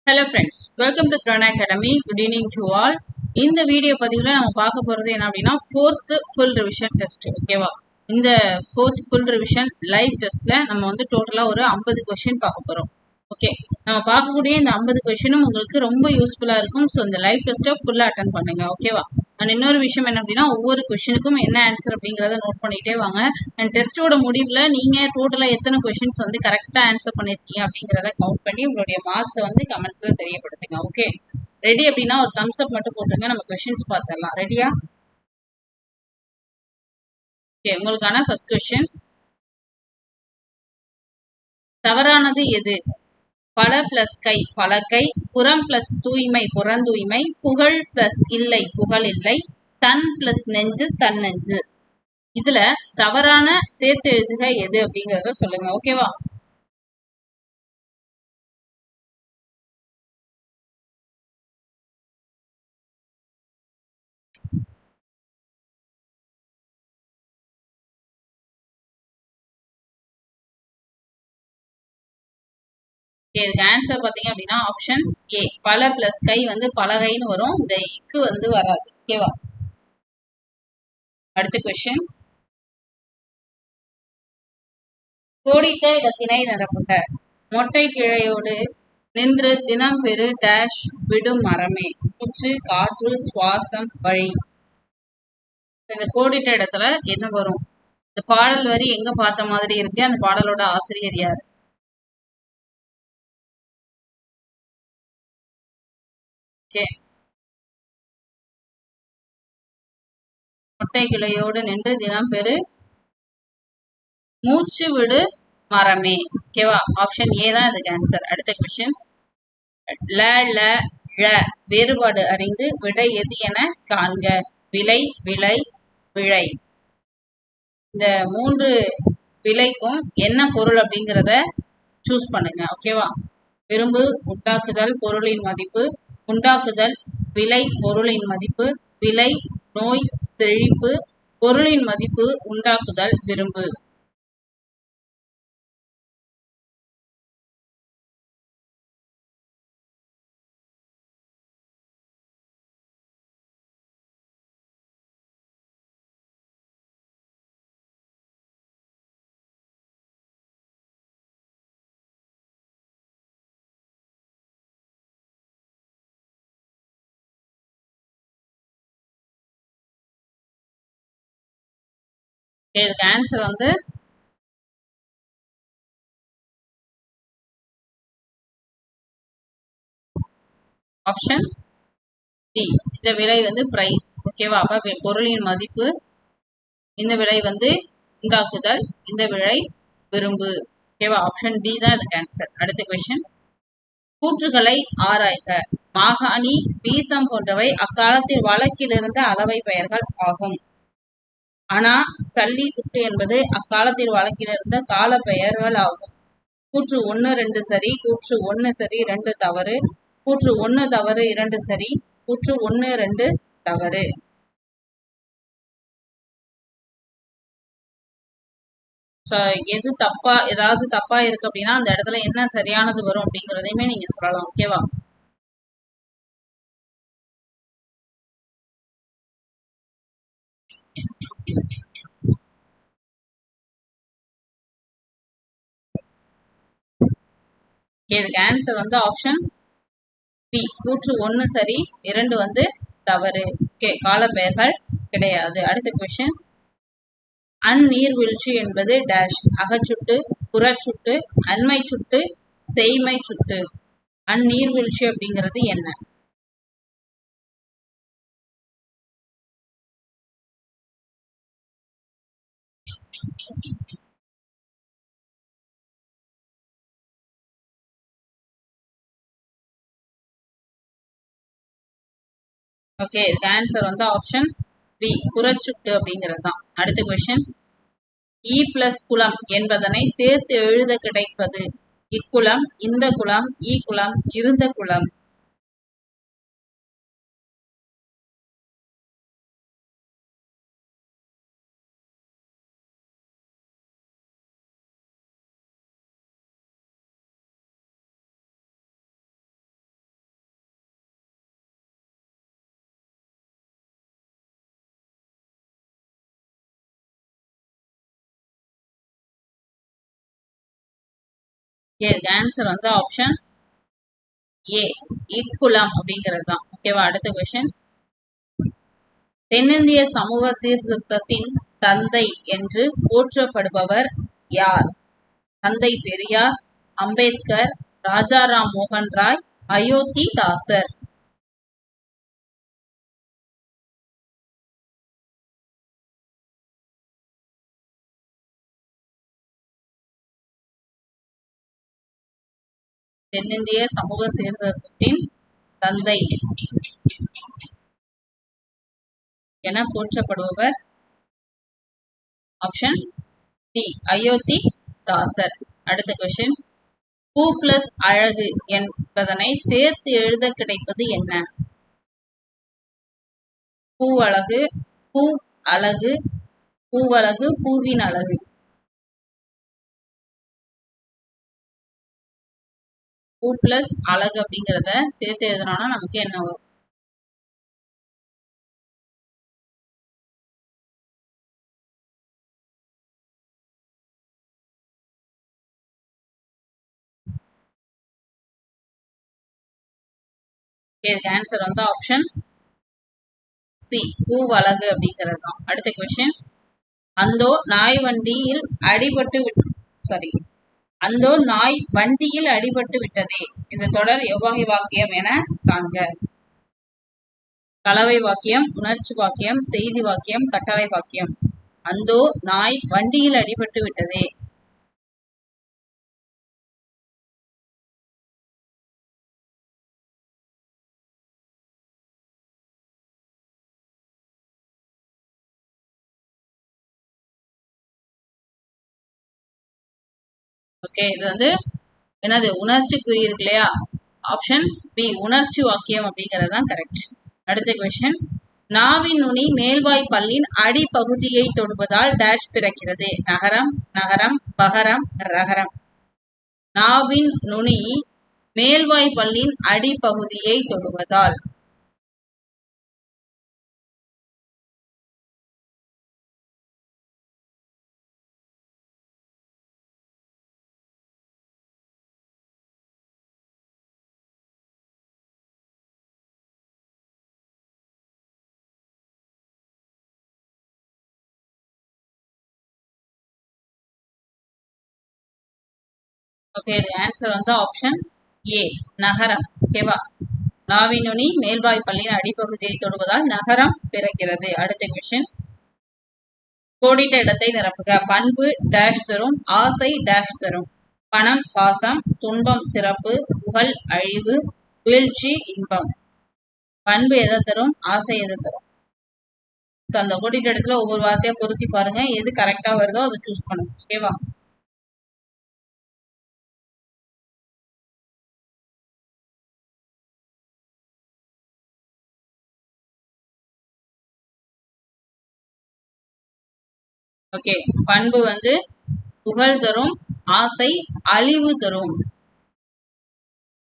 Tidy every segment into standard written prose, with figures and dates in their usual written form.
Hello friends, welcome to Throne Academy. Good evening to all. இந்த video பதிவுல நம்ம பார்க்க போறது என்ன அப்படின்னா ஃபோர்த் ஃபுல் ரிவிஷன் டெஸ்ட். ஓகேவா? இந்த ஃபோர்த் ஃபுல் ரிவிஷன் லைவ் டெஸ்ட்ல நம்ம வந்து டோட்டலா ஒரு 50 கொஸ்டின் பார்க்க போறோம். ஓகே, நம்ம பார்க்கக்கூடிய இந்த 50 கொஸ்டினும் உங்களுக்கு ரொம்ப யூஸ்ஃபுல்லா இருக்கும். ஸோ இந்த லைவ் டெஸ்ட்டை ஃபுல்லா அட்டன் பண்ணுங்க. ஓகேவா? அண்ட் இன்னொரு விஷயம் என்ன அப்படின்னா ஒவ்வொரு கொஸ்டினுக்கும் என்ன ஆன்சர் அப்படிங்கிறத நோட் பண்ணிட்டே வாங்க. அண்ட் டெஸ்ட்டோட முடிவில் நீங்க டோட்டலா எத்தனை கொஸ்டின்ஸ் வந்து கரெக்டா ஆன்சர் பண்ணிருக்கீங்க அப்படிங்கிறத கவுண்ட் பண்ணி உங்களுடைய மார்க்ஸை வந்து கமெண்ட்ஸ்ல தெரியப்படுத்துங்க. ஓகே, ரெடி அப்படின்னா ஒரு தம்ஸ் அப் மட்டும் போட்டுருங்க. நம்ம கொஸ்டின்ஸ் பார்த்துடலாம். ரெடியா? ஓகே, உங்களுக்கான ஃபர்ஸ்ட் கொஸ்டின், தவறானது எது? பல பிளஸ் கை பலகை, புறம் பிளஸ் தூய்மை புறந்தூய்மை, புகழ் பிளஸ் இல்லை புகழ் இல்லை, தன் பிளஸ் நெஞ்சு தன்னெஞ்சு. இதுல தவறான சேர்த்து எழுதுக எது அப்படிங்கறத சொல்லுங்க. ஓகேவா? இதுக்கு ஆன்சர் பாத்தீங்க அப்படின்னா ஆப்ஷன் ஏ, பல பிளஸ் கை வந்து பலகைன்னு வரும். இந்த இக்கு வந்து வராது. ஓகேவா? அடுத்த கொஸ்டின், கோடிட்ட இடத்தினை நிரப்புக. மொட்டை கிளையோடு நின்று தினம் பெரு டேஷ் விடும் மரமே, மூச்சு காற்று சுவாசம் வழி. இந்த கோடிட்ட இடத்துல என்ன வரும்? இந்த பாடல் வரி எங்க பார்த்த மாதிரி இருக்கு? அந்த பாடலோட ஆசிரியர் யார்? ஓகே, மொட்டை கிளையோடு நின்று தினம் பெரு மூச்சு விடு மரமே. ஓகேவா? ஆப்ஷன் ஏ தான் இதுக்கு ஆன்சர். அடுத்த கொஸ்டின், ல ல ழ வேறுபாடு அறிந்து விடை எது என காண்க. விலை விளை விழை. இந்த மூன்று விலைக்கும் என்ன பொருள் அப்படிங்கிறத சூஸ் பண்ணுங்க. ஓகேவா? விரும்பு உண்டாக்குதல் பொருளின் மதிப்பு, உண்டாக்குதல் விலை பொருளின் மதிப்பு, விலை நோய் செழிப்பு, பொருளின் மதிப்பு உண்டாக்குதல் விரும்பு. இதுக்கு ஆன்சர் வந்து ஆப்ஷன் டி. இந்த விலை வந்து பிரைஸ். ஓகேவா? அப்ப பொருளின் மதிப்பு, இந்த விலை வந்து உண்டாக்குதல், இந்த விலை விரும்பு. ஓகேவா? ஆப்ஷன் டி தான் இதுக்கு ஆன்சர். அடுத்த கொஸ்டின், கூற்றுகளை ஆராய்க. மாகாணி வீசம் போன்றவை அக்காலத்தில் வழக்கில் இருந்த அளவை பெயர்கள் ஆகும். ஆனா சல்லி துட்டு என்பது அக்காலத்தில் வழக்கில் இருந்த கால பெயர்கள் ஆகும். கூற்று 1 2 சரி, கூற்று 1 சரி 2 தவறு, கூற்று 1 தவறு 2 சரி, கூற்று 1 2 தவறு. எது தப்பா, ஏதாவது தப்பா இருக்கு அப்படின்னா அந்த இடத்துல என்ன சரியானது வரும் அப்படிங்கிறதையுமே நீங்க சொல்லலாம். ஓகேவா? இதுக்கு ஆன்சர் வந்து ஆப்ஷன் பி. கூற்று 1 சரி 2 வந்து தவறு. ஓகே, காலப்பெயர்கள் கிடையாது. அடுத்த கொஸ்டின், அந்நீர்வீழ்ச்சி என்பது டேஷ் அகச்சுட்டு புறச்சுட்டு அண்மை சுட்டு செய்மை சுட்டு. அந்நீர்வீழ்ச்சி அப்படிங்கிறது என்ன? ஓகே, இதுக்கு ஆன்சர் வந்து ஆப்ஷன் பி, புறச்சுட்டு அப்படிங்கிறது தான். அடுத்த கொஸ்டின், இ பிளஸ் குலம் என்பதனை சேர்த்து எழுத கிடைப்பது. இக்குலம் இந்த குலம் ஈ குலம் இருந்த குலம். இதுக்கு ஆன்சர் வந்து ஆப்ஷன் ஏ, இக்குளம் அப்படிங்கிறது தான். ஓகேவா? அடுத்த கொஸ்டின். தென்னிந்திய சமூக சீர்திருத்தத்தின் தந்தை என்று போற்றப்படுபவர் யார்? தந்தை பெரியார், அம்பேத்கர், ராஜாராம் மோகன் ராய், அயோத்திதாசர். தென்னிந்திய சமூக சீர்திருத்தத்தின் தந்தை என போற்றப்படுபவர் ஆப்ஷன் டி, அயோத்திதாசர். அடுத்த கொஸ்டின். பூ பிளஸ் அழகு என்பதனை சேர்த்து எழுத கிடைப்பது என்ன? பூவழகு, பூ அழகு, பூவழகு, பூவின் அழகு. பூ பிளஸ் அழகு அப்படிங்கிறத சேர்த்து எழுதணும்னா நமக்கு என்ன வரும்? இதுக்கு ஆன்சர் வந்து ஆப்ஷன் சி, பூவழகு அப்படிங்கிறது தான். அடுத்த கொஸ்டின். அந்தோ நாய் வண்டியில் அடிபட்டு சாரி அந்தோ நாய் வண்டியில் அடிபட்டு விட்டதே. இந்த தொடர் எவ்வகை வாக்கியம் என காண்க. கலவை வாக்கியம், உணர்ச்சி வாக்கியம், செய்தி வாக்கியம், கட்டளை வாக்கியம். அந்தோ நாய் வண்டியில் அடிபட்டு விட்டதே. ஓகே, இது வந்து என்னது? உணர்ச்சி குறி இருக்கு இல்லையா? ஆப்ஷன் பி, உணர்ச்சி வாக்கியம் அப்படிங்கிறது தான் கரெக்ட். அடுத்த கொஸ்டின். நாவின் நுனி மேல்வாய் பல்லின் அடிப்பகுதியை தொடுவதால் டேஷ் பிறக்கிறது. நகரம், நகரம், பகரம், ரகரம். நாவின் நுனி மேல்வாய் பல்லின் அடிப்பகுதியை தொடுவதால். ஓகே, இது ஆன்சர் வந்து ஆப்ஷன் ஏ, நகரம். ஓகேவா? நாவின் நுனி மேல்வாய் பல்லின் அடிப்பகுதியை தொடுவதால் நகரம் பிறக்கிறது. அடுத்த கொஸ்டின். கோடிட்ட இடத்தை நிரப்புக. பண்பு டேஷ் தரும், ஆசை டேஷ் தரும். பணம் பாசம், துன்பம் சிறப்பு, புகழ் அழிவு, வீழ்ச்சி இன்பம். பண்பு எதை தரும், ஆசை எதை தரும்? ஸோ அந்த கோடிட்ட இடத்துல ஒவ்வொரு வார்த்தையா பொருத்தி பாருங்க, எது கரெக்டா வருதோ அதை சூஸ் பண்ணுங்க. ஓகேவா? ஓகே, பண்பு வந்து புகழ் தரும், ஆசை அழிவு தரும்.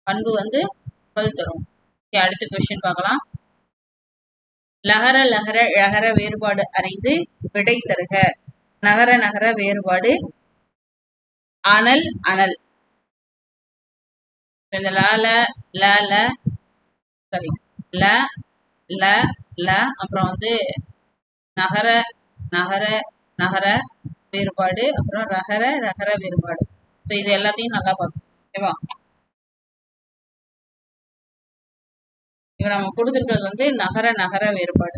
பண்பு வந்து புகழ் தரும். ஓகே, அடுத்த கொஸ்டின் பார்க்கலாம். லகர லகர ழகர வேறுபாடு அறிந்து விடை தருக. நகர நகர வேறுபாடு. அனல் அனல். இந்த ல சாரி ல ல ல அப்புறம் வந்து நகர நகர நகர வேறுபாடு, அப்புறம் ரகர ரகர வேறுபாடு. ஸோ இது எல்லாத்தையும் நல்லா பார்த்தோம். ஓகேவா? இப்ப நம்ம கொடுத்துருக்கிறது வந்து நகர நகர வேறுபாடு.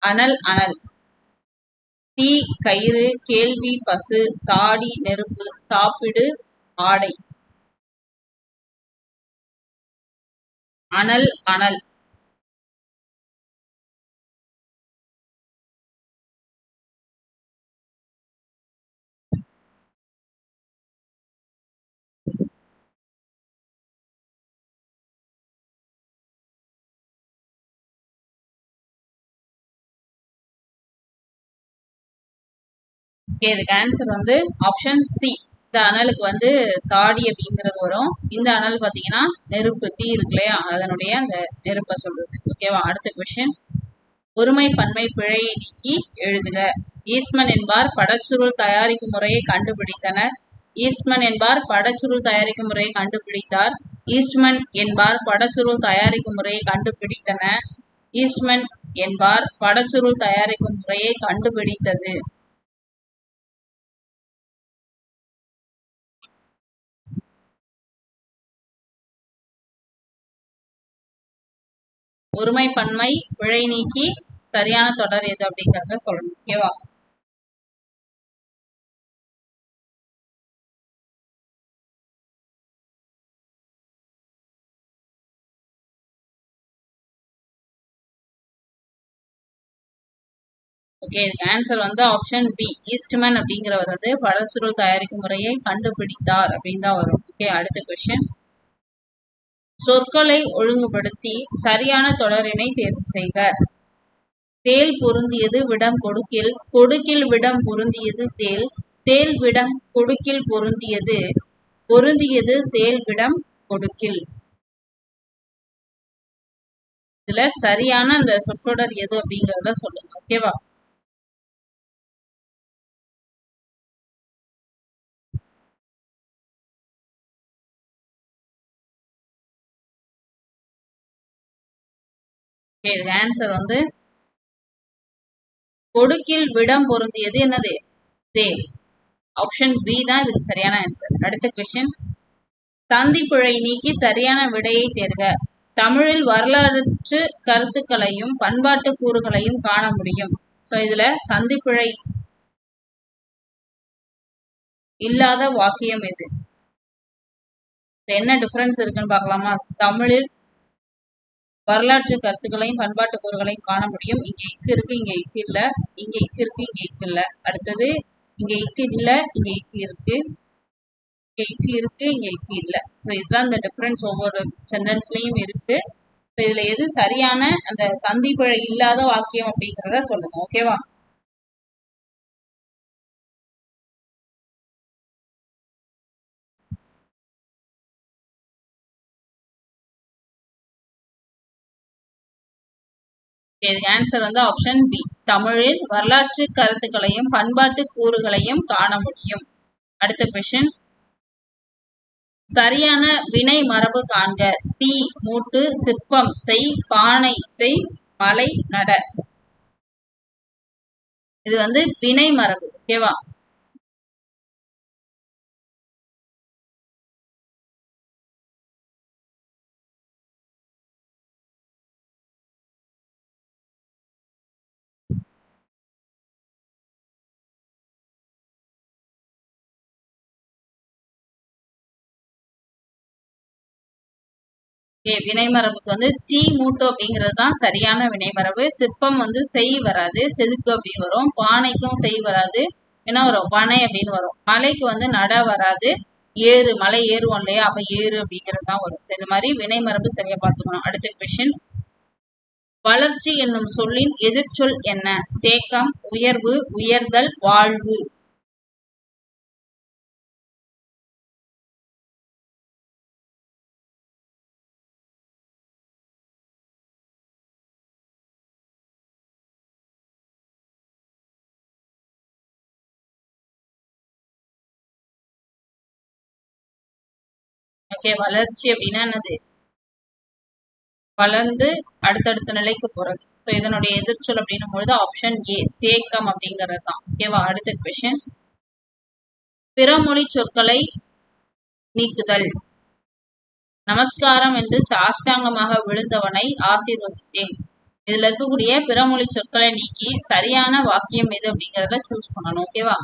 அனல் அனல். தீ கயிறு, கேள்வி பசு, தாடி நெருப்பு, சாப்பிடு ஆடை. அனல் அனல். இதுக்கு ஆன்சர் வந்து ஆப்ஷன் சி. இந்த அனலுக்கு வந்து தாடி அப்படிங்கிறது வரும். இந்த அனல் பார்த்தீங்கன்னா நெருப்பு, தீ இருக்கு இல்லையா, அதனுடைய அந்த நெருப்பை சொல்றது. ஓகேவா? அடுத்த கொஸ்டின். ஒருமை பன்மை பிழையை நீக்கி எழுதுக. ஈஸ்ட்மன் என்பார் படச்சுருள் தயாரிக்கும் முறையை கண்டுபிடித்தனர். ஈஸ்ட்மன் என்பார் படச்சுருள் தயாரிக்கும் முறையை கண்டுபிடித்தார். ஈஸ்ட்மன் என்பார் படச்சுருள் தயாரிக்கும் முறையை கண்டுபிடித்தன. ஈஸ்ட்மன் என்பார் படச்சுருள் தயாரிக்கும் முறையை கண்டுபிடித்தது. ஒருமை பன்மை பிழை நீக்கி சரியான தொடர் எது அப்படிங்கறத சொல்லணும். ஓகேவா? ஓகே, இதுக்கு ஆன்சர் வந்து ஆப்ஷன் பி. ஈஸ்ட்மன் அப்படிங்கிறவர் வந்து படச்சுருள் தயாரிக்கும் முறையை கண்டுபிடித்தார் அப்படின்னு தான் வரும். ஓகே, அடுத்த கொஸ்டின். சொற்களை ஒழுங்குபடுத்தி சரியான தொடரினை தேர்வு செய்க. தேல் பொருந்தியது விடம் கொடுக்கில், கொடுக்கில் விடம் பொருந்தியது தேல், தேல் விடம் கொடுக்கில் பொருந்தியது, பொருந்தியது தேல் விடம் கொடுக்கில். இதுல சரியான அந்த சொற்றொடர் எது அப்படிங்கறத சொல்லுங்க. ஓகேவா? ஆன்சர் வந்து கொடுக்கில் விடம் பொருந்தியது என்னது? தேல். ஆப்ஷன் பி தான் இதுக்கு சரியான ஆன்சர். அடுத்த கொஸ்டின். சந்தி பிழை நீக்கி சரியான விடையை தேர்க. தமிழில் வரலாற்று கருத்துக்களையும் பண்பாட்டு கூறுகளையும் காண முடியும். சோ இதுல சந்தி பிழை இல்லாத வாக்கியம் எது? என்ன டிஃபரன்ஸ் இருக்குன்னு பார்க்கலாமா? தமிழில் வரலாற்று கருத்துக்களையும் பண்பாட்டு கூறுகளையும் காண முடியும். இங்க இக்கு இருக்கு, இங்க இக்கு இல்ல. இங்க இக்கு இருக்கு, இங்க இக்கு இல்ல. அடுத்தது இங்க இக்கு இல்ல, இங்க இக்கு இருக்கு. இங்க இக்கு இருக்கு, இங்க இக்கு இல்ல. ஸோ இதுதான் இந்த டிஃபரன்ஸ் ஒவ்வொரு சென்டென்ஸ்லயும் இருக்கு. ஸோ இதுல எது சரியான அந்த சந்தி பிழை இல்லாத வாக்கியம் அப்படிங்கிறத சொல்லுங்க. ஓகேவா? இதுக்கு ஆன்சர் வந்து ஆப்ஷன் பி. தமிழில் வரலாற்று கருத்துக்களையும் பண்பாட்டு கூறுகளையும் காண முடியும். அடுத்த கொஸ்டின். சரியான வினை மரபு காண்க. தீ மூட்டு, சிற்பம் செய், பானை செய், மலை நட. இது வந்து வினை மரபு. ஓகேவா? வினைமரபுக்கு வந்து தீ மூட்டு அப்படிங்கிறது தான் சரியான வினைமரபு. சிற்பம் வந்து செய் வராது, செதுக்கு அப்படின்னு வரும். பானைக்கும் செய் வராது, என்ன வரும்? பனை அப்படின்னு வரும். மலைக்கு வந்து நட வராது, ஏறு, மலை ஏறுவோம் இல்லையா, அப்ப ஏறு அப்படிங்கிறது தான் வரும். இந்த மாதிரி வினைமரபு சரியா பார்த்துக்கணும். அடுத்த கொஸ்டின். வளர்ச்சி என்னும் சொல்லின் எதிர்ச்சொல் என்ன? தேக்கம், உயர்வு, உயர்தல், வாழ்வு. ஓகே, வளர்ச்சி அப்படின்னா என்னது? வளர்ந்து அடுத்தடுத்த நிலைக்கு போறது. ஸோ இதனுடைய எதிர்ச்சொல் அப்படின்னும் பொழுது ஆப்ஷன் ஏ, தேக்கம் அப்படிங்கிறது தான். ஓகேவா? அடுத்த கொஸ்டின். பிறமொழி சொற்களை நீக்குதல். நமஸ்காரம் என்று சாஷ்டாங்கமாக விழுந்தவனை ஆசீர்வதித்தேன். இதுல இருக்கக்கூடிய பிறமொழி சொற்களை நீக்கி சரியான வாக்கியம் எது அப்படிங்கிறத சூஸ் பண்ணணும். ஓகேவா?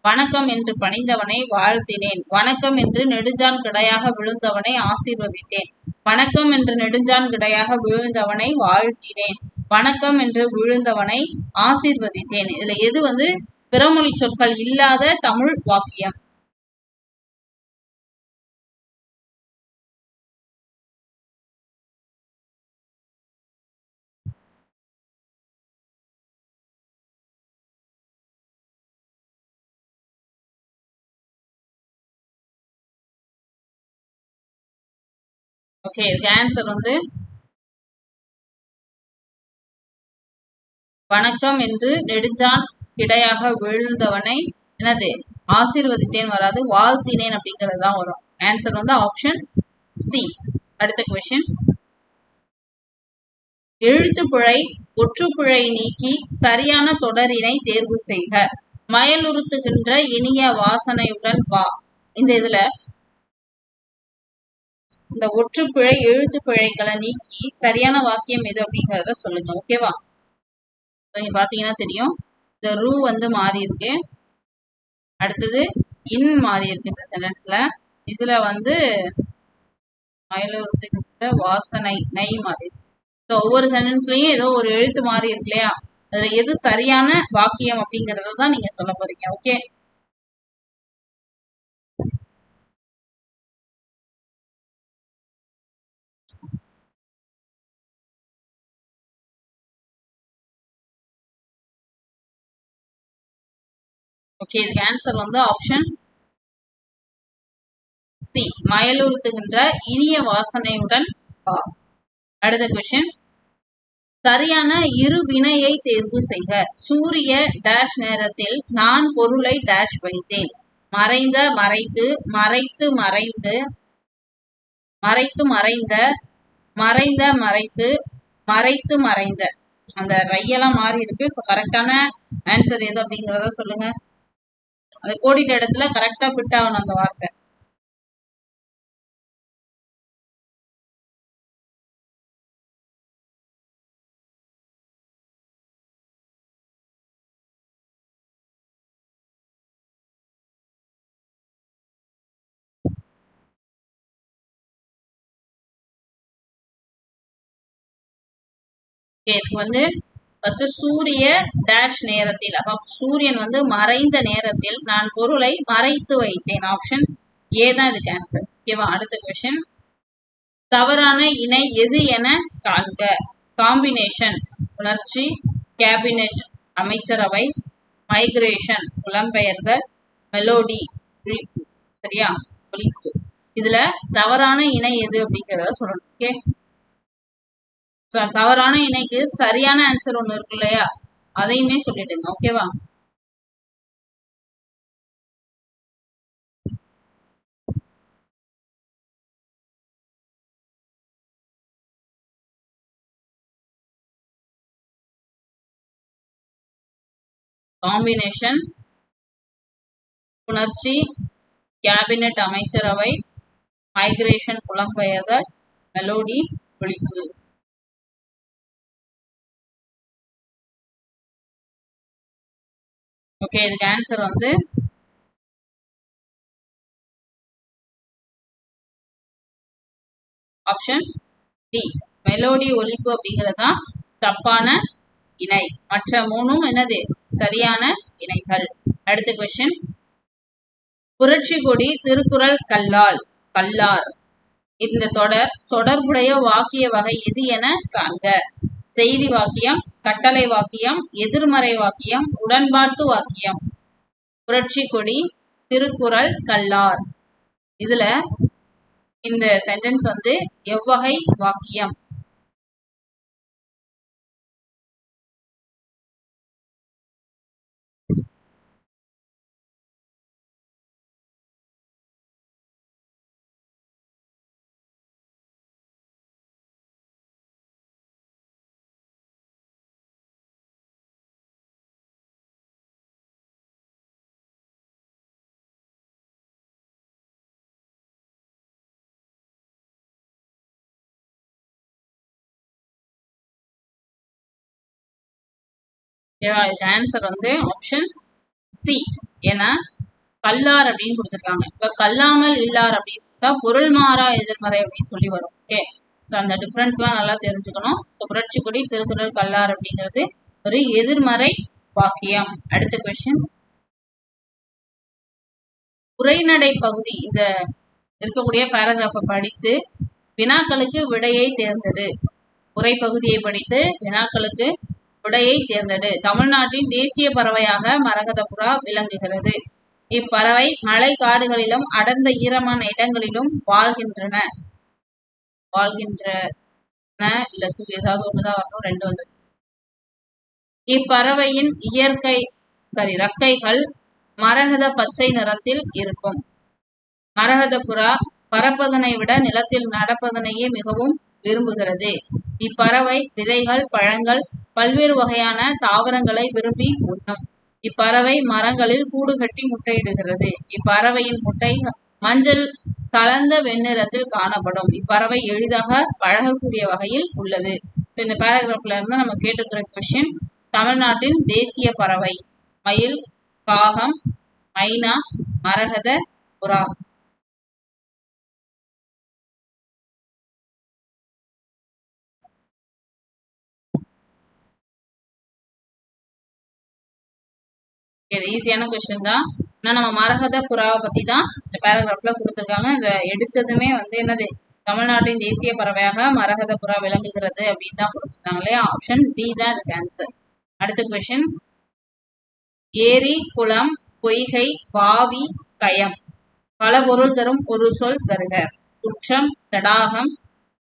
வணக்கம் என்று பணிந்தவனை வாழ்த்தினேன். வணக்கம் என்று நெடுஞ்சான் கிடையாக விழுந்தவனை ஆசீர்வதித்தேன். வணக்கம் என்று நெடுஞ்சான் கிடையாக விழுந்தவனை வாழ்த்தினேன். வணக்கம் என்று விழுந்தவனை ஆசீர்வதித்தேன். இதுல எது வந்து பிறமொழி சொற்கள் இல்லாத தமிழ் வாக்கியம்? ஓகே, இதுக்கு ஆன்சர் வந்து வணக்கம் என்று நெடுஞ்சான் கிடையாக விழுந்தவனை என்னது ஆசீர்வதித்தேன் வராது, வாழ்த்தினேன் அப்படிங்கிறது தான் வரும். ஆன்சர் வந்து ஆப்ஷன் சி. அடுத்த கொஸ்டின், எழுத்துப்பிழை ஒற்றுப்பிழை நீக்கி சரியான தொடரினை தேர்வு செய்க. மயலுறுத்துகின்ற இனிய வாசனையுடன் வா. இந்த இதுல இந்த ஒற்றுப்பிழை எழுத்துப்பிழைகளை நீக்கி சரியான வாக்கியம் எது அப்படிங்கறத சொல்லுங்க. ஓகேவா? நீங்க பாத்தீங்கன்னா தெரியும், இந்த ரூ வந்து மாறி இருக்கு, அடுத்தது இன் மாறி இருக்கு இந்த சென்டென்ஸ்ல. இதுல வந்து மயலுறுத்துகின்ற வாசனை நை மாறி இருக்கு. ஒவ்வொரு சென்டென்ஸ்லயும் ஏதோ ஒரு எழுத்து மாறி இருக்கு இல்லையா? அதுல எது சரியான வாக்கியம் அப்படிங்கறத தான் நீங்க சொல்ல போறீங்க. ஓகே, ஓகே, இதுக்கு ஆன்சர் வந்து ஆப்ஷன் சி, மயலுறுத்துகின்ற இனிய வாசனையுடன் வா. அடுத்த கொஸ்டின், சரியான இரு வினையை தேர்வு செய்க. சூரிய டேஷ் நேரத்தில் நான் பொருளை டேஷ் வைத்தேன். மறைந்த மறைத்து, மறைத்து மறைந்து, மறைத்து மறைந்த, மறைந்த மறைத்து, மறைத்து மறைந்த. அந்த ரையெல்லாம் மாறி இருக்கு. ஸோ கரெக்டான ஆன்சர் எது அப்படிங்கிறத சொல்லுங்க. அது கோடிட்ட இடத்துல கரெக்டா ஃபிட் ஆகணும் அந்த வார்த்தை. இதுக்கு வந்து ஃபர்ஸ்ட் சூரிய டேஷ் நேரத்தில், அப்ப சூரியன் வந்து மறைந்த நேரத்தில் நான் பொருளை மறைத்து வைத்தேன். ஆப்ஷன் ஏ தான் இதுக்கு ஆன்சர். ஓகேவா? அடுத்த கொஸ்டின், தவறான இணை எது என காண்க. காம்பினேஷன் உணர்ச்சி, கேபினெட் அமைச்சரவை, மைக்ரேஷன் புலம்பெயர்தல், மெலோடி ஒலிப்பு. சரியா? ஒலிப்பு. இதுல தவறான இணை எது அப்படிங்கிறத சொல்லணும். ஓகே, தவறான இணைக்கு சரியான ஆன்சர் ஒண்ணு இருக்கு இல்லையா, அதையுமே சொல்லிடுங்க. ஓகேவா? காம்பினேஷன் உணர்ச்சி, கேபினெட் அமைச்சரவை, மைக்ரேஷன் புலம்பெயர்தல், மெலோடி ஒலிப்பு. ஓகே, இதுக்கு ஆன்சர் வந்து ஆப்ஷன் டி, மெலோடி ஒலிப்பு அப்படிங்கிறது தான் தப்பான இணை. மற்ற மூணும் என்னது சரியான இணைகள். அடுத்த கொஸ்டின், புரட்சி கொடி திருக்குறள் கல்லால் கல்லார். இந்த தொடர்புடைய வாக்கிய வகை எது என காண்க. செய்தி வாக்கியம், கட்டளை வாக்கியம், எதிர்மறை வாக்கியம், உடன்பாட்டு வாக்கியம். புரட்சி கொடி திருக்குறள் கல்லார். இதுல இந்த சென்டென்ஸ் வந்து எவ்வகை வாக்கியம்? இதுக்கு ஆன்சர் வந்து ஆப்ஷன் சி. ஏன்னா கல்லார் அப்படின்னு கொடுத்துருக்காங்க. இப்ப கல்லாமல் இல்லார் அப்படின்னு பொருள் மாறா எதிர்மறை அப்படின்னு சொல்லி வரும். ஓகே, ஸோ அந்த டிஃபரன்ஸ் எல்லாம் நல்லா தெரிஞ்சுக்கணும். ஸோ புரட்சி கொடி திருக்குறள் கல்லார் அப்படிங்கிறது ஒரு எதிர்மறை வாக்கியம். அடுத்த கொஸ்டின், உரைநடை பகுதி இந்த இருக்கக்கூடிய பேராகிராஃபை படித்து வினாக்களுக்கு விடையை தேர்ந்தெடு. உரை பகுதியை படித்து வினாக்களுக்கு விடையை தேர்ந்தெடு. தமிழ்நாட்டின் தேசிய பறவையாக மரகதப்புறா விளங்குகிறது. இப்பறவை மலை காடுகளிலும் அடர்ந்த ஈரமான இடங்களிலும் வாழ்கின்றன. இல்ல ஏதாவது ஒண்ணுதான் வரணும், ரெண்டு வந்து. இப்பறவையின் இயற்கை ரக்கைகள் மரகத பச்சை நிறத்தில் இருக்கும். மரகத புறா பறப்பதனை விட நிலத்தில் நடப்பதனையே மிகவும் விரும்புகிறது. இப்பறவை விதைகள், பழங்கள், பல்வேறு வகையான தாவரங்களை விரும்பி உண்ணும். இப்பறவை மரங்களில் கூடு கட்டி முட்டையிடுகிறது. இப்பறவையின் முட்டை மஞ்சள் கலந்த வெண்ணிறத்தில் காணப்படும். இப்பறவை எளிதாக பழகக்கூடிய வகையில் உள்ளது. இந்த பேராகிராஃப்ல இருந்து நம்ம கேட்டுக்கிற கொஸ்டின், தமிழ்நாட்டின் தேசிய பறவை மயில், காகம், மைனா, மரகத புறா. இது ஈஸியான கொஸ்டின் தான். நம்ம மரகத புறாவை பத்தி தான் இந்த பேராகிராஃப்ல கொடுத்துருக்காங்க. இதை எடுத்ததுமே என்னது, தமிழ்நாட்டின் தேசிய பறவையாக மரகத புறா விளங்குகிறது அப்படின்னு தான் கொடுத்துருக்காங்க இல்லையா. ஆப்ஷன் டி தான் இதுக்கு ஆன்சர். அடுத்த கொஸ்டின், ஏரி, குளம், பொய்கை, பாவி, கயம் பல பொருள் தரும் ஒரு சொல் தருக. குற்றம், தடாகம்,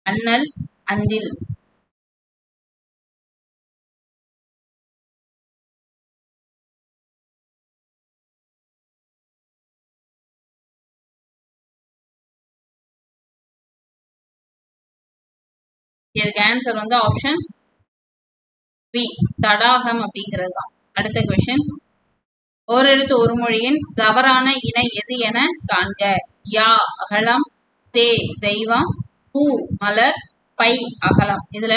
அண்ணல், அந்தில். இதுக்கு ஆன்சர் ஆப்ஷன் பி, தடாகம் அப்படிங்கிறது தான். அடுத்த கொஸ்டின், ஓரெழுத்து ஒரு மொழியின் தவறான இணை எது என காண்க. யா அகலம், தே தெய்வம், பூ மலர், பை அகலம். இதுல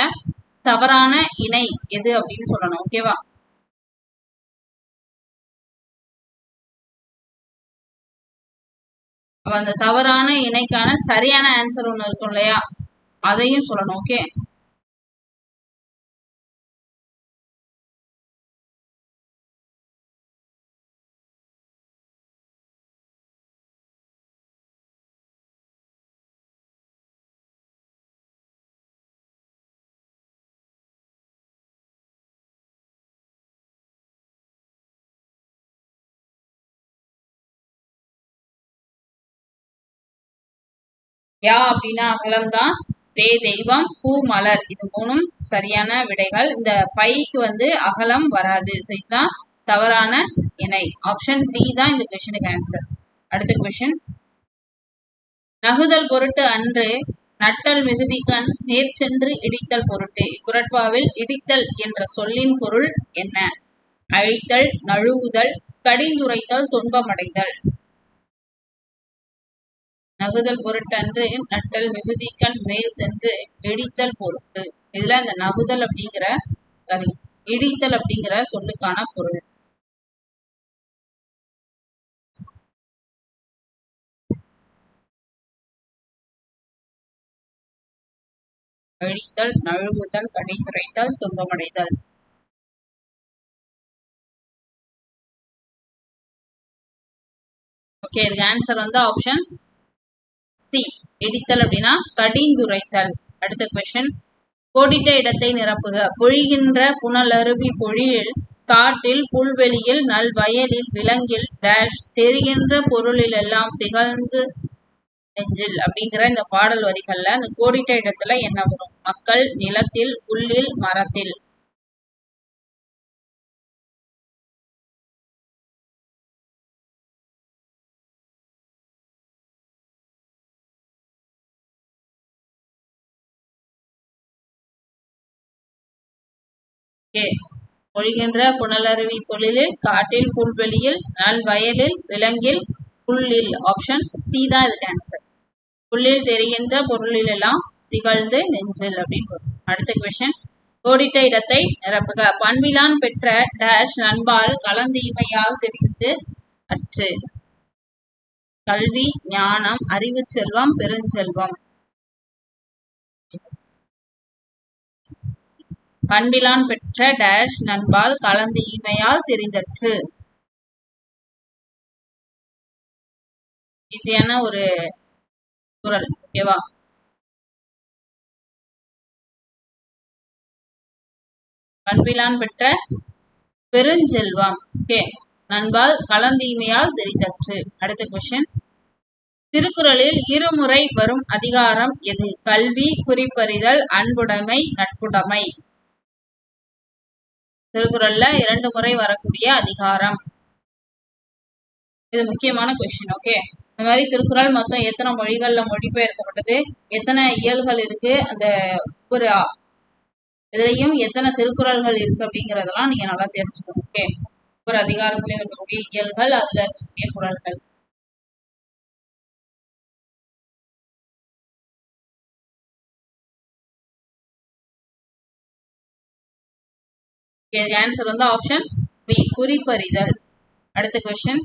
தவறான இணை எது அப்படின்னு சொல்லணும். ஓகேவா. அந்த தவறான இணைக்கான சரியான ஆன்சர் ஒண்ணு இருக்கும் இல்லையா, அதையும் சொல்லணும். ஓகே. யா அப்படின்னா அகலம் தான். தே தெய்வம், பூ மலர், இது மூணும் சரியான விடைகள். இந்த பைக்கு அகலம் வராது. இதுதான் தவறான இணை. ஆப்ஷன் டி தான் இந்த கொஸ்டினுக்கு ஆன்சர். அடுத்த கொஸ்டின், நகுதல் பொருட்டு அன்று நட்டல் மிகுதிக்கண் நேர்ச்சென்று இடித்தல் பொருட்டு. இக்குறட்பாவில் இடித்தல் என்ற சொல்லின் பொருள் என்ன? அழித்தல், நழுவுதல், கடிந்துரைத்தல், துன்பமடைதல். நகுதல் பொருட்டன்று நட்டல் மிகுதிக்கண் மேல் சென்று இடித்தல் பொருட்டு. இதுல இந்த நகுதல் அப்படிங்கிற இடித்தல் அப்படிங்கிற சொல்லுக்கான பொருள். அழித்தல், நழுவுதல், கடிந்துரைத்தல், துன்பமடைதல். ஓகே, இதுக்கு ஆன்சர் ஆப்ஷன் சி, இடித்தல் அப்படின்னா கடிந்துரைத்தல். அடுத்த கொஸ்டின், கோடிட்ட இடத்தை நிரப்புக. பொழிகின்ற புனலருவி பொழியில், காட்டில், புல்வெளியில், நல்வயலில், விலங்கில், டேஷ் தெரிகின்ற பொருளில் எல்லாம் திகழ்ந்து நெஞ்சில் அப்படிங்கிற இந்த பாடல் வரிகள்ல இந்த கோடிட்ட இடத்துல என்ன வரும்? மக்கள், நிலத்தில், புல்லில், மரத்தில். பொழிகின்ற புனலருவி பொழிலில், காட்டில், புல்வெளியில், நல்வயலில், விலங்கில், புல்லில். ஆப்ஷன் சி தான் இதுக்கு ஆன்சர். புல்லில் தெரிகின்ற பொருளில் எல்லாம் திகழ்ந்து நெஞ்சில் அப்படின்னு. அடுத்த கொஸ்டின், கோடிட்ட இடத்தை நிரப்புக. பண்பிலான் பெற்ற டேஷ் நண்பால் கலந்தீமையால் தெரிந்து அற்று. கல்வி, ஞானம், அறிவு செல்வம், பெருஞ்செல்வம். பண்பிலான் பெற்ற டேஷ் நண்பால் கலந்து ஈமையால் தெரிந்தற்று. ஈஸியான ஒரு குறள். ஓகேவா. பண்பிலான் பெற்ற பெருஞ்செல்வம். ஓகே, நண்பால் கலந்தீமையால் தெரிந்தற்று. அடுத்த கொஸ்டின், திருக்குறளில் இருமுறை வரும் அதிகாரம் எது? கல்வி, குறிப்பறிதல், அன்புடைமை, நட்புடைமை. திருக்குறள்ல 2 முறை வரக்கூடிய அதிகாரம். இது முக்கியமான கொஸ்டின். ஓகே, இந்த மாதிரி திருக்குறள் மொத்தம் எத்தனை மொழிகள்ல மொழிபெயர்க்கப்பட்டது, எத்தனை இயல்கள் இருக்கு, அந்த ஒவ்வொரு இதுலயும் எத்தனை திருக்குறள்கள் இருக்கு அப்படிங்கறதெல்லாம் நீங்க நல்லா தெரிஞ்சுக்கணும். ஓகே, ஒவ்வொரு அதிகாரத்திலையும் இருக்கக்கூடிய இயல்கள், அதுல இருக்கக்கூடிய குறள்கள். ஆன்சர் வந்து ஆப்ஷன் பி, குறிப்பறிதல். அடுத்த கொஸ்டின்,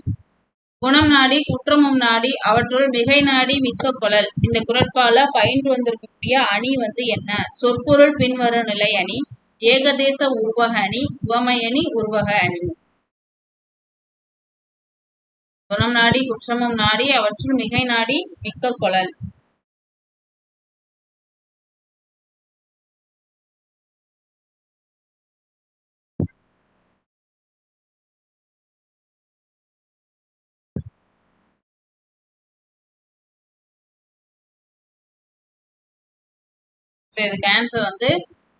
குணம் நாடி குற்றமும் நாடி அவற்றுள் மிகை நாடி மிக்க கொளல். இந்த குறட்பால பயின்று வந்திருக்கக்கூடிய அணி வந்து என்ன? சொற்பொருள் பின்வரும் நிலை அணி, ஏகதேச உருவக அணி, உவமையணி, உருவக அணி. குணம் நாடி குற்றமும் நாடி அவற்றுள் மிகை நாடி மிக்க கொளல். சரி, இதுக்கு ஆன்சர் வந்து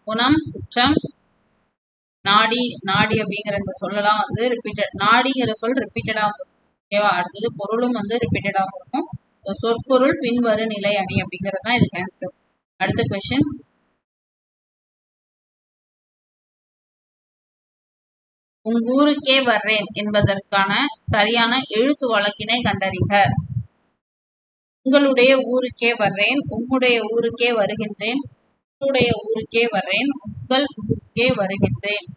குணம், குற்றம், நாடி. நாடி அப்படிங்கிற இந்த சொல்லலாம் வந்து ரிப்பீட்டட், நாடிங்கிற சொல் ரிப்பீட்டடா வந்து ஓகேவா. அடுத்தது பொருளும் வந்து ரிப்பீட்டடா இருக்கும். ஸோ சொற்பொருள் பின்வரு நிலை அணி அப்படிங்கிறது தான் இதுக்கு ஆன்சர். அடுத்த கொஸ்டின், உங்கூருக்கே வர்றேன் என்பதற்கான சரியான எழுத்து வழக்கினை கண்டறிக. உங்களுடைய ஊருக்கே வர்றேன், உம்முடைய ஊருக்கே வருகின்றேன், உங்களுடைய ஊருக்கே வர்றேன், உங்கள் ஊருக்கே வருகின்றேன்.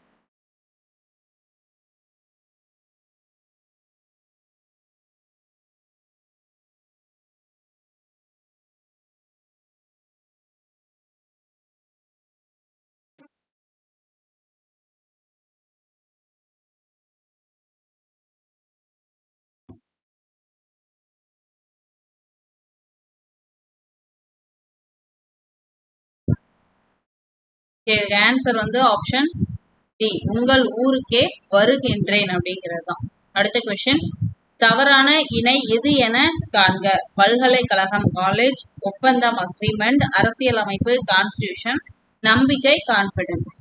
ஆன்சர் வந்து ஆப்ஷன் டி, உங்கள் ஊருக்கே வருகின்றேன் அப்படிங்கிறது தான். அடுத்த கொஸ்டின், தவறான இணை எது என காண்க. பல்கலைக்கழகம் காலேஜ், ஒப்பந்தம் அக்ரிமெண்ட், அரசியலமைப்பு கான்ஸ்டிடியூஷன், நம்பிக்கை கான்பிடன்ஸ்.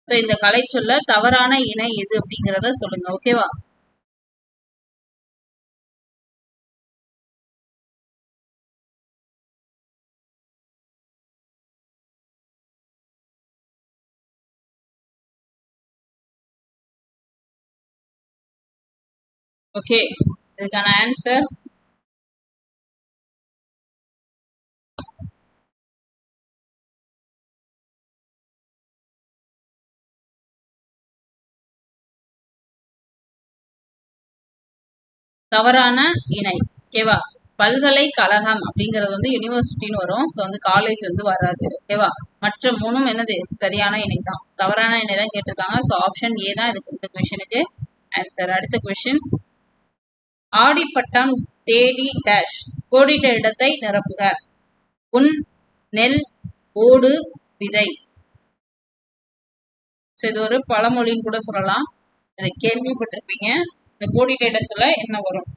ஸோ இந்த கலை சொல்ல தவறான இணை எது அப்படிங்கிறத சொல்லுங்க. ஓகேவா. ஓகே, இதுக்கான ஆன்சர் தவறான இணை. ஓகேவா. பல்கலைக்கழகம் அப்படிங்கிறது வந்து யூனிவர்சிட்டின்னு வரும். ஸோ வந்து காலேஜ் வந்து வராது. ஓகேவா. மற்ற மூணும் என்னது? சரியான இணை தான். தவறான இணை தான் கேட்டிருக்காங்க. ஸோ ஆப்ஷன் ஏ தான் இதுக்கு இந்த கொஸ்டினுக்கு ஆன்சர். அடுத்த கொஸ்டின், ஆடிப்பட்டம் தேடி டேஷ் கோடிட்ட இடத்தை நிரப்புக. உன், நெல், ஓடு, விதை. ஸோ இது ஒரு பழமொழின்னு கூட சொல்லலாம். இதை கேள்விப்பட்டிருப்பீங்க. இந்த கோடிட்ட இடத்துல என்ன வரும்?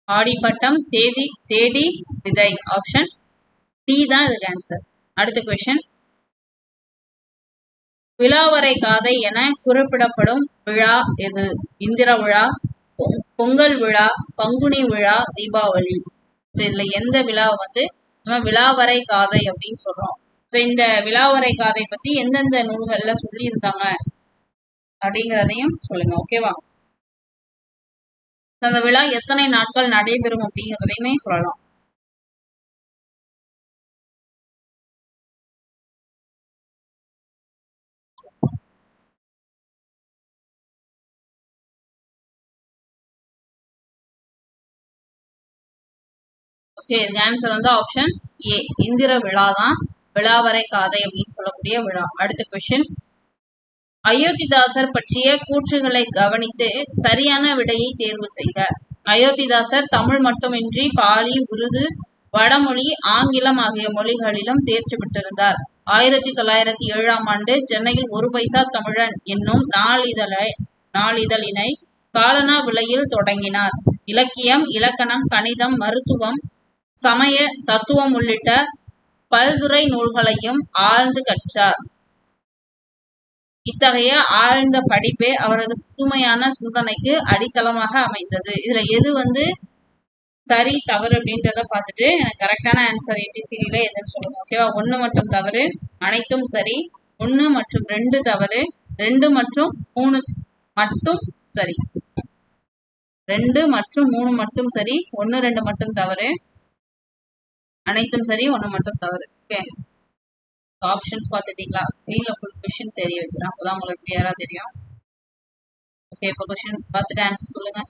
ஆடிப்பட்டம் தேடி தேடி விதை. ஆப்ஷன் டி தான் இதுக்கு ஆன்சர். அடுத்த கொஸ்டின், விழாவரை காதை என குறிப்பிடப்படும் விழா எது? இந்திர விழா, பொங்கல் விழா, பங்குனி விழா, தீபாவளி. ஸோ இதுல எந்த விழா வந்து நம்ம விழாவரை காதை அப்படின்னு சொல்றோம்? ஸோ இந்த விழாவரை காதை பத்தி எந்தெந்த நூல்கள்ல சொல்லி இருந்தாங்க அப்படிங்கிறதையும் சொல்லுங்க. ஓகேவா. அந்த விழா எத்தனை நாட்கள் நடைபெறும் அப்படிங்கிறதையுமே சொல்லலாம். ஓகே, இதுக்கு ஆன்சர் வந்து ஆப்ஷன் ஏ, இந்திர விழா தான் விழாவரை காதை அப்படின்னு சொல்லக்கூடிய விழா. அடுத்த கொஸ்டின், அயோத்திதாசர் பற்றிய கூற்றுகளை கவனித்து சரியான விடையை தேர்வு செய்க. அயோத்திதாசர் தமிழ் மட்டுமின்றி பாலி, உருது, வடமொழி, ஆங்கிலம் ஆகிய மொழிகளிலும் தேர்ச்சி பெற்றிருந்தார். 1907ஆம் ஆண்டு சென்னையில் ஒரு பைசா தமிழன் என்னும் நாளிதழினை காலனா விலையில் தொடங்கினார். இலக்கியம், இலக்கணம், கணிதம், மருத்துவம், சமய தத்துவம் உள்ளிட்ட பல்துறை நூல்களையும் ஆழ்ந்து கற்றார். இத்தகைய ஆழ்ந்த படிப்பே அவரது புதுமையான சிந்தனைக்கு அடித்தளமாக அமைந்தது. இதுல எது சரி தவறு அப்படின்றத பார்த்துட்டு எனக்கு கரெக்டான ஆன்சர் ஏபிசிடில எதுன்னு சொல்லுங்க. ஓகேவா? 1 மட்டும் தவறு, அனைத்தும் சரி. 1 மற்றும் 2 தவறு, 2 மற்றும் 3 மட்டும் சரி. 2 மற்றும் 3 மட்டும் சரி, 1 2 மட்டும் தவறு, அனைத்தும் சரி, 1 மட்டும் தவறு. ஓகே, ஆப்ஷன்ஸ் பார்த்துட்டீங்களா? ஸ்கிரீன்ல ஃபுல் கொஸ்டின் தெரிய வைக்கிறேன், அப்பதான் உங்களுக்கு கிளியரா தெரியும். ஓகே, இப்போ கொஸ்டின் பார்த்துட்டு ஆன்சர் சொல்லுங்க.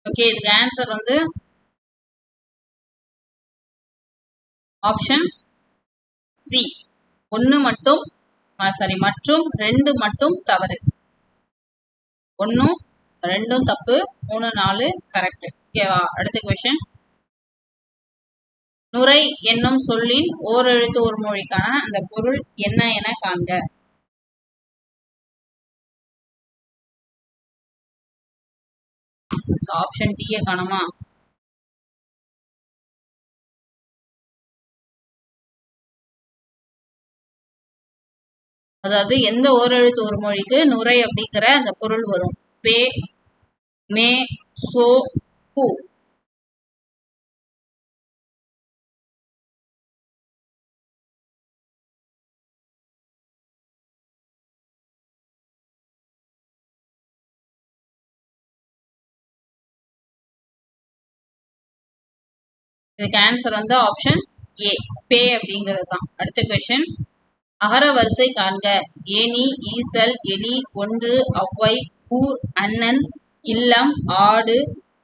ஓகே, இதுக்கு ஆன்சர் ஆப்ஷன் சி. 1 மட்டும் மற்றும் 2 மட்டும் தவறு. 1 2 தப்பு, 3 4 கரெக்ட். ஓகேவா? அடுத்த கொஸ்டின். நுரை என்னும் சொல்லின் ஓரெழுத்து ஒரு மொழிக்கான அந்த பொருள் என்ன என காண்க. ஆப்ஷன் டி காணுமா? அதாவது எந்த ஓரெழுத்து ஒரு மொழிக்கு நுரை அப்படிங்கிற அந்த பொருள் வரும்? பே, மே, சோ, பூ. இதுக்கு ஆன்சர் ஆப்ஷன் ஏ, பே அப்படிங்கிறது தான். அடுத்த கொஸ்டின். அகர வரிசை காண்க. ஏனி, ஈசல், எலி, ஒன்று, ஒளவை, கூர், அண்ணன், இல்லம், ஆடு,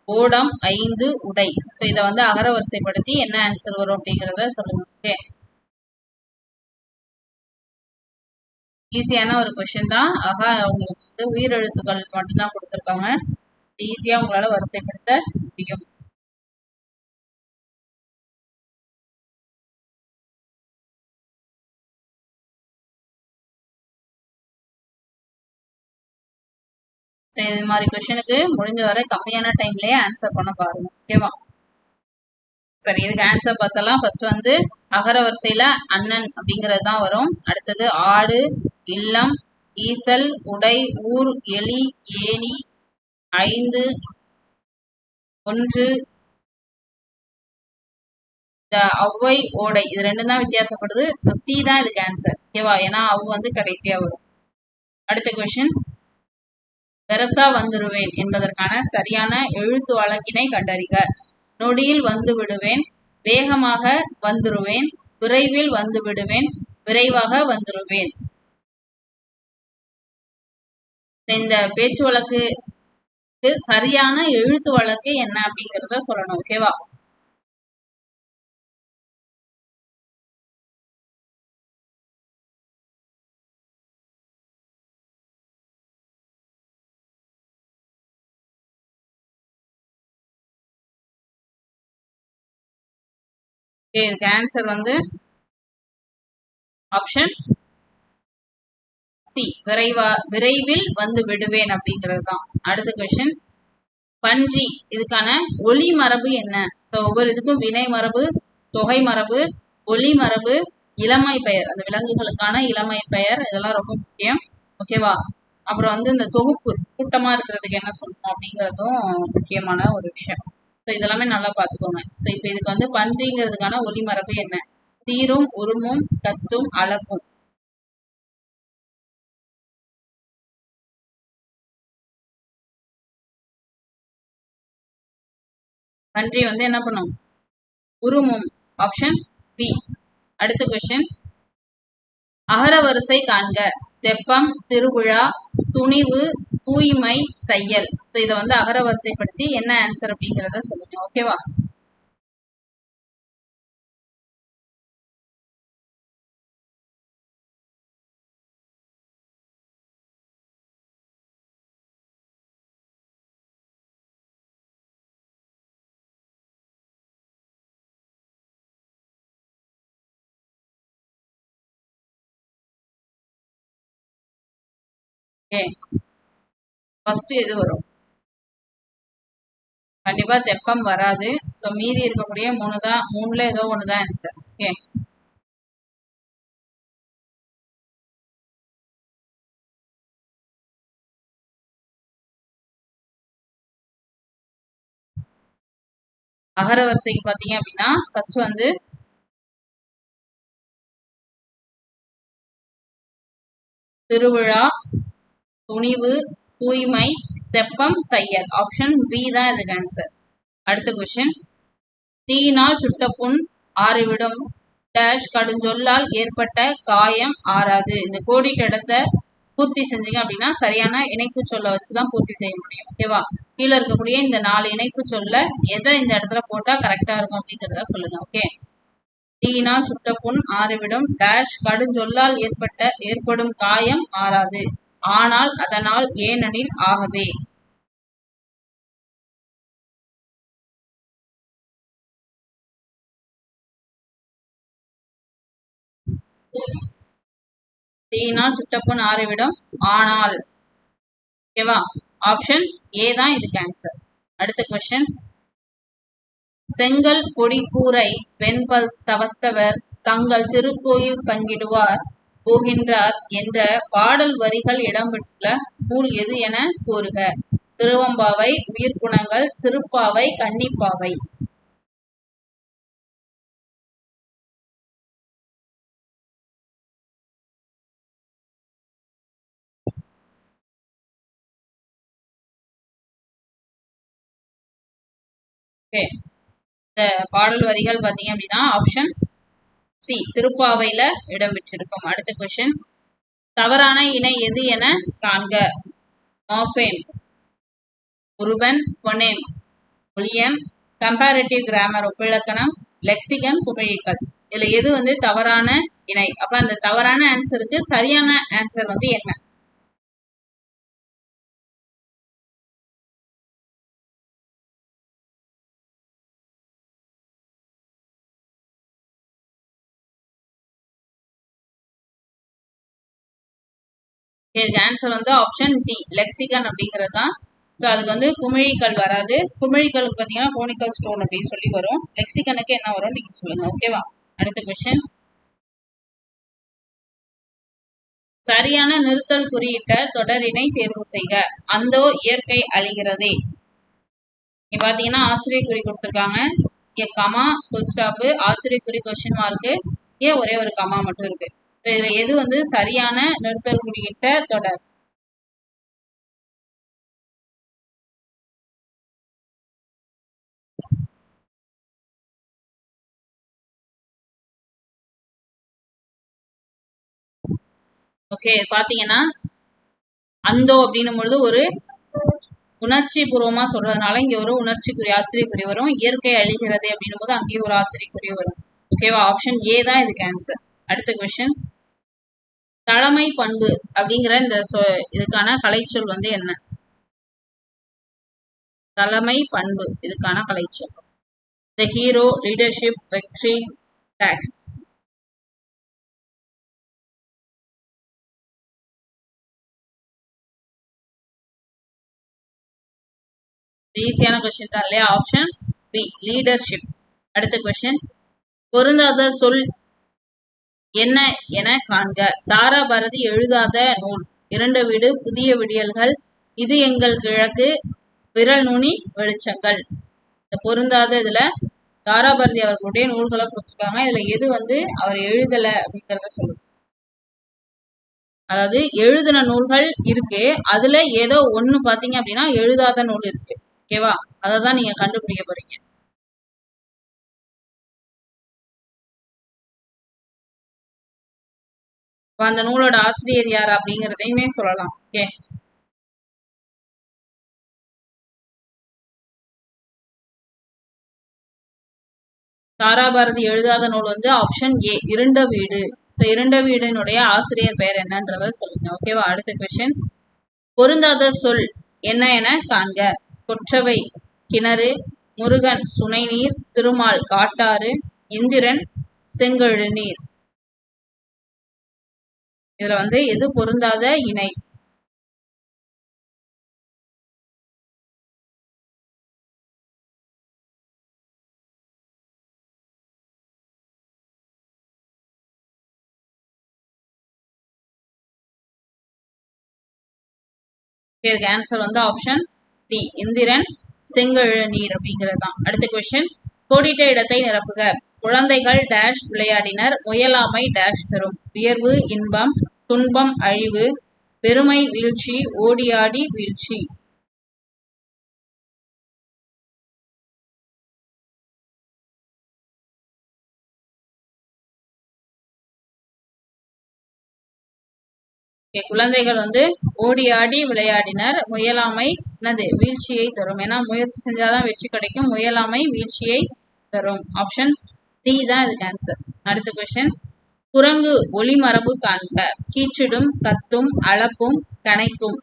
ஓடம், 5, உடை. ஸோ இதை அகர வரிசைப்படுத்தி என்ன ஆன்சர் வரும் அப்படிங்கிறத சொல்லுங்க. ஓகே, ஈஸியான ஒரு கொஸ்டின் தான். உங்களுக்கு உயிரெழுத்துக்கள் மட்டும்தான் கொடுத்துருக்காங்க. ஈஸியா உங்களால வரிசைப்படுத்த முடியும். சரி, இது மாதிரி கொஸ்டினுக்கு முடிஞ்ச வரை கம்மியான டைம்லயே ஆன்சர் பண்ண பாருங்க. ஓகேவா? சரி, இதுக்கு ஆன்சர் பார்த்தலாம். ஃபர்ஸ்ட் அகர வரிசையில அண்ணன் அப்படிங்கிறது தான் வரும். அடுத்தது ஆடு, இல்லம், ஈசல், உடை, ஊர், எலி, ஏனி, 5, 1, ஒளவை, ஓடை. இது 2 தான் வித்தியாசப்படுது. ஸோ சி தான் இதுக்கு ஆன்சர். ஓகேவா? ஏன்னா கடைசியா வரும். அடுத்த கொஸ்டின். வெரசா வந்துருவேன் என்பதற்கான சரியான எழுத்து வழக்கினை கண்டறிக. நொடியில் வந்து விடுவேன், வேகமாக வந்துருவேன், விரைவில் வந்து விடுவேன், விரைவாக வந்துருவேன். இந்த பேச்சு வழக்கு சரியான எழுத்து வழக்கு என்ன அப்படிங்கிறத சொல்லணும். ஓகேவா? இதுக்கு ஆன்சர் ஆப்ஷன் சி, விரைவில் வந்து விடுவேன் அப்படிங்கிறது தான். அடுத்த கொஸ்டின். பன்றி இதுக்கான ஒலி மரபு என்ன? ஸோ ஒவ்வொரு இதுக்கும் வினை மரபு, தொகை மரபு, ஒலி மரபு, இளமை பெயர், அந்த விலங்குகளுக்கான இளமை பெயர், இதெல்லாம் ரொம்ப முக்கியம். ஓகேவா? அப்புறம் வந்து இந்த தொகுப்பு கூட்டமா இருக்கிறதுக்கு என்ன சொல்லணும் அப்படிங்கிறதும் முக்கியமான ஒரு விஷயம். ஸோ இதெல்லாமே நல்லா பார்த்துக்கோங்க. ஸோ இப்போ இதுக்கு வந்து பன்றிங்கிறதுக்கான ஒலி மரபு என்ன? சீரும், உருமும், கத்தும், அளப்பும். பன்றி வந்து என்ன பண்ணும்? உருமும். Option B. அடுத்த கொஸ்டின், அகரவரிசை காண்க. தெப்பம், திருவிழா, துணிவு, தூய்மை, தையல். ஸோ இதை வந்து அகரவரிசைப்படுத்தி என்ன ஆன்சர் அப்படிங்கிறத சொல்லுங்க. ஓகேவா? ஓகே, ஃபர்ஸ்ட் எது வரும்? கண்டிப்பா தெப்பம் வராது. ஸோ மீதி இருக்கக்கூடிய மூணு தான், மூணுல ஏதோ ஒண்ணுதான் ஆன்சர். ஓகே, அகரவரிசைக்கு பாத்தீங்க அப்படின்னா ஃபர்ஸ்ட் வந்து திருவிழா, துணிவு, தூய்மை, தெப்பம், தையல். ஆப்ஷன் பி தான் இதுக்கு ஆன்சர். அடுத்த கொஸ்டின், தீயினால் சுட்ட புண் ஆறிவிடும் டேஷ் கடுஞ்சொல்லால் ஏற்பட்ட காயம் ஆறாது. இந்த கோடிட்ட இடத்த பூர்த்தி செஞ்சீங்க அப்படின்னா சரியான இணைப்பு சொல்ல வச்சுதான் பூர்த்தி செய்ய முடியும். ஓகேவா? கீழே இருக்கக்கூடிய இந்த 4 இணைப்பு சொல்ல எதை இந்த இடத்துல போட்டா கரெக்டா இருக்கும் அப்படிங்கிறத சொல்லுங்க. ஓகே, தீயினால் சுட்ட புண் ஆறிவிடும் டேஷ் கடுஞ்சொல்லால் ஏற்படும் காயம் ஆறாது. ஆனால், அதனால், ஏனெனில், ஆகவே. தீயினால் சுட்ட புண் ஆறிவிடும் ஆனால். ஓகேவா? ஆப்ஷன் ஏ தான் இதுக்கு ஆன்சர். அடுத்த கொஸ்டின், செங்கல் பொடி கூரை வெண்பல் தவத்தவர் தங்கள் திருக்கோயில் சங்கிடுவார் போகின்றார் என்ற பாடல் வரிகள் இடம்பெற்றுள்ள நூல் எது என கூறுக. திருவம்பாவை, உயிர்க்குணங்கள், திருப்பாவை, கன்னிப்பாவை. ஓகே, இந்த பாடல் வரிகள் பாத்தீங்க அப்படின்னா ஆப்ஷன் சி திருப்பாவையில இடம்பெற்றிருக்கும். அடுத்த கொஸ்டின், தவறான இணை எது என காண்க. மார்ஃபேம், உருபன், ஃபொனேம், ஒலியம், கம்பேரிட்டிவ் கிராமர் ஒப்பிலக்கணம், லெக்சிகன், குமிழிகள். இதுல எது வந்து தவறான இணை? அப்ப அந்த தவறான ஆன்சருக்கு சரியான ஆன்சர் வந்து என்ன? இதுக்கு ஆன்சர் வந்து ஆப்ஷன் டி லெக்சிகன் அப்படிங்கிறது தான். ஸோ அதுக்கு வந்து குமிழிகள் வராது. குமிழிகளுக்கு பார்த்தீங்கன்னா கோனிக்கல் ஸ்டோன் அப்படின்னு சொல்லி வரும். லெக்சிகனுக்கு என்ன வரும் நீங்க சொல்லுங்க. ஓகேவா? அடுத்த கொஸ்டின், சரியான நிறுத்தல் குறியிட்ட தொடரினை தேர்வு செய்க. அந்தோ இயற்கை அழிகிறதே. இங்க பாத்தீங்கன்னா ஆச்சரியக்குறி கொடுத்துருக்காங்க. இங்க கமா, ஃபுல் ஸ்டாப், ஆச்சரியக்குறி, கொஸ்டின் மார்க்கு, ஏன் ஒரே ஒரு கமா மட்டும் இருக்கு. ஸோ இதுல எது வந்து சரியான நிறுத்தல் குறியிட்ட தொடர்? ஓகே, பாத்தீங்கன்னா அந்தோ அப்படின்னும் பொழுது ஒரு உணர்ச்சி பூர்வமா சொல்றதுனால இங்க ஒரு உணர்ச்சிக்குறி ஆச்சரியக்குறி வரும். இயற்கை அழிகிறது அப்படின்னும் போது அங்கேயும் ஒரு ஆச்சரியக்குறி வரும். ஓகேவா? ஆப்ஷன் ஏ தான் இதுக்கு ஆன்சர். அடுத்த கொஸ்டின், தலைமை பண்பு அப்படிங்கிற இந்த இதுக்கான கலைச்சொல் வந்து என்ன? தலைமை பண்பு இதுக்கான கலைச்சொல். த ஹீரோ, லீடர்ஷிப், வெற்றி, டாக்ஸ். ஈஸியான கொஸ்டின் தான் இல்லையா? Option B leadership. அடுத்த கொஸ்டின், பொருந்தாத சொல் என்ன என காண்க. தாராபாரதி எழுதாத நூல், இரண்டு வீடு, புதிய விடியல்கள், இது எங்கள் கிழக்கு, விரல் நுனி வெளிச்சங்கள். இந்த பொருந்தாத இதுல தாராபாரதி அவர்களுடைய நூல்களை கொடுத்துருக்காங்க. இதுல எது அவர் எழுதல அப்படிங்கறத சொல்லுங்க. அதாவது எழுதின நூல்கள் இருக்கு, அதுல ஏதோ ஒண்ணு பாத்தீங்க அப்படின்னா எழுதாத நூல் இருக்கு. ஓகேவா? அததான் நீங்க கண்டுபிடிக்க போறீங்க. அந்த நூலோட ஆசிரியர் யார் அப்படிங்கிறதையுமே சொல்லலாம். ஓகே, தாராபாரதி எழுதாத நூல் ஆப்ஷன் ஏ இருண்ட வீடு. இந்த இருண்ட வீடினுடைய ஆசிரியர் பெயர் என்னன்றத சொல்லுங்க. ஓகேவா? அடுத்த கொஸ்டின், பொருந்தாத சொல் என்ன என காண்க. கொற்றவை கிணறு, முருகன் சுனை நீர், திருமால் காட்டாறு, இந்திரன் செங்கழு நீர். இதுல எது பொருந்தாத இணை? இதுக்கு ஆன்சர் ஆப்ஷன் டி இந்திரன் செங்கழு நீர் அப்படிங்கிறது தான். அடுத்த கொஸ்டின், கோடிட்ட இடத்தை நிரப்புக. குழந்தைகள் டேஷ் விளையாடினர், முயலாமை டேஷ் தரும், உயர்வு இன்பம், துன்பம் அழிவு, பெருமை வீழ்ச்சி, ஓடியாடி வீழ்ச்சி. குழந்தைகள் ஓடி ஆடி விளையாடினர், முயலாமை என்னது வீழ்ச்சியை தரும். ஏன்னா முயற்சி செஞ்சாதான் வெற்றி கிடைக்கும், முயலாமை வீழ்ச்சியை தரும். ஆப்ஷன் டி தான் இதுக்கு ஆன்சர். அடுத்த கொஸ்டின், குரங்கு ஒளி மரபு காண்க. கீச்சிடும், கத்தும், அளப்பும், கணைக்கும்.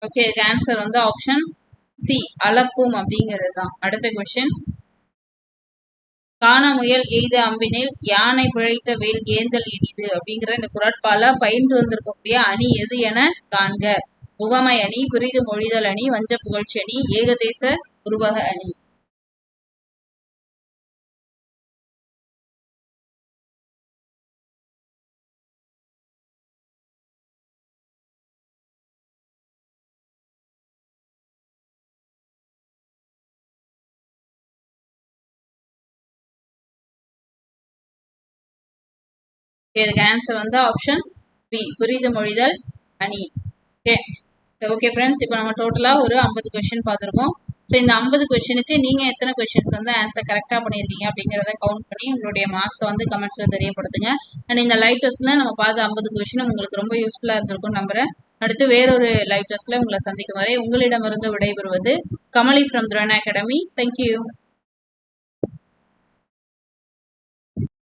ஓகே, இதுக்கு ஆன்சர் ஆப்ஷன் சி அளப்பும் அப்படிங்கிறது தான். அடுத்த கொஸ்டின், காண முயல் எய்த அம்பினில் யானை பிழைத்த வேல் ஏந்தல் இனிது அப்படிங்கிற இந்த குரட்பால பயின்று வந்திருக்கக்கூடிய அணி எது என காண்க. முகமை அணி, பிரிது மொழிதல் அணி, வஞ்ச புகழ்ச்சி அணி, ஏகதேச உருவக அணி. இதுக்கு ஆன்சர் ஆப்ஷன் பி புரிது மொழிதல் அணி. ஓகே ஃப்ரெண்ட்ஸ், இப்போ நம்ம டோட்டலாக ஒரு 50 கொஸ்டின் பார்த்துருக்கோம். ஸோ இந்த 50 கொஸ்டினுக்கு நீங்கள் எத்தனை கொஸ்டின்ஸ் ஆன்சர் கரெக்டாக பண்ணியிருக்கீங்க அப்படிங்கிறத கவுண்ட் பண்ணி உங்களுடைய மார்க்ஸை கமெண்ட்ஸில் தெரியப்படுத்துங்க. அண்ட் இந்த லைவ் டெஸ்ட்டில் நம்ம பார்த்த 50 கொஸ்டின் உங்களுக்கு ரொம்ப யூஸ்ஃபுல்லாக இருந்திருக்கும் நம்புறேன். அடுத்து வேறொரு லைவ் டெஸ்ட்டில் உங்களை சந்திக்கும் வரை உங்களிடமிருந்து விடைபெறுவது Kamali from drone academy. Thank you.